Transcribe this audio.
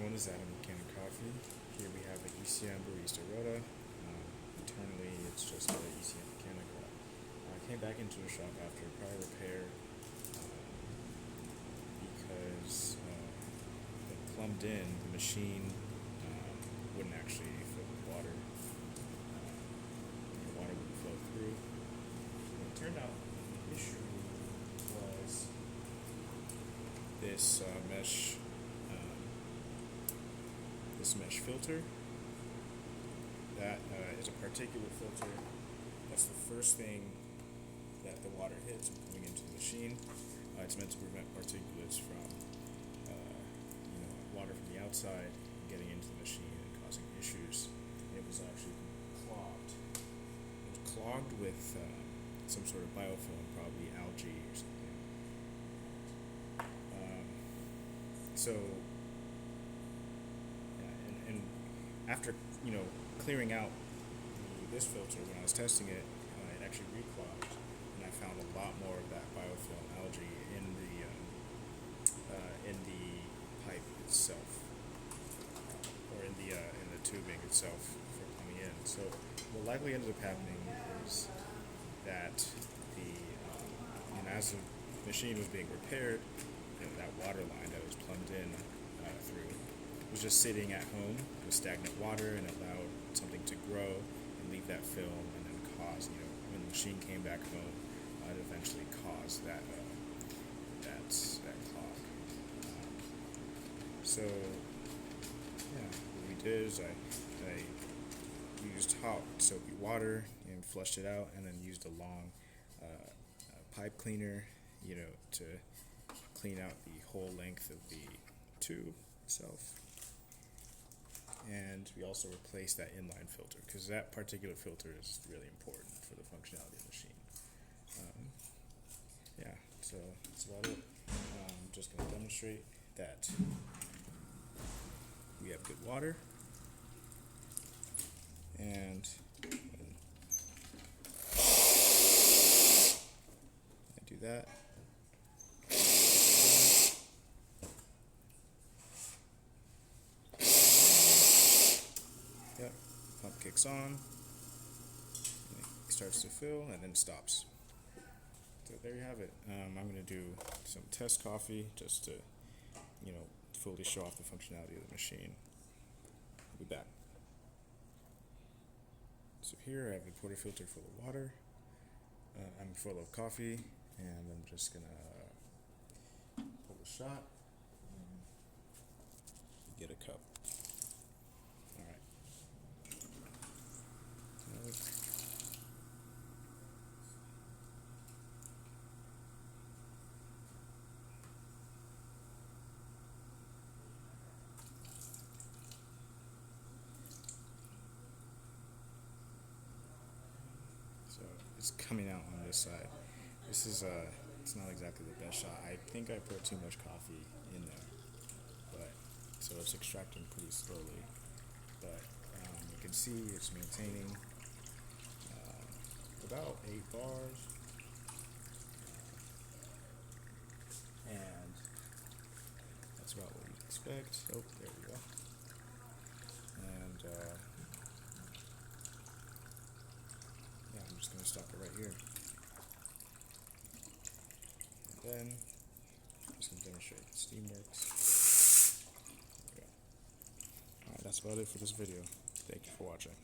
everyone, this is Adam with Kanen Coffee. Here we have an ECM Barista Rota. Internally, it's just an ECM mechanical. I came back into the shop after a prior repair because when plumbed in, the machine wouldn't actually fill with water. The water wouldn't flow through. And it turned out the issue was this mesh filter. That is a particulate filter. That's the first thing that the water hits when coming into the machine. It's meant to prevent particulates from water from the outside getting into the machine and causing issues. It was actually clogged. It was clogged with some sort of biofilm, probably algae or something. And after clearing out this filter, when I was testing it, it actually reclogged, and I found a lot more of that biofilm algae in the pipe itself, or in the tubing itself for coming in. So what likely ended up happening is that as the machine was being repaired, that water line that was plumbed in through was just sitting at home with stagnant water, and allowed something to grow and leave that film, and then cause, when the machine came back home, it eventually caused that clog. What we did is I used hot soapy water and flushed it out, and then used a long pipe cleaner, to clean out the whole length of the tube itself. And we also replaced that inline filter, because that particulate filter is really important for the functionality of the machine. So that's about it. I'm just going to demonstrate that we have good water, and I do that. Yep, pump kicks on, it starts to fill, and then stops. So there you have it. I'm going to do some test coffee just to, fully show off the functionality of the machine. I'll be back. So here I have a portafilter full of water. I'm full of coffee, and I'm just going to pull the shot and get a cup. So it's coming out on this side. This is it's not exactly the best shot. I think I put too much coffee in there, so it's extracting pretty slowly. But you can see it's maintaining about 8 bars, and that's about what you'd expect. Oh, there we go. And I'm just going to stop it right here. And then I'm just going to demonstrate the steam works. There we go. Alright, that's about it for this video. Thank you for watching.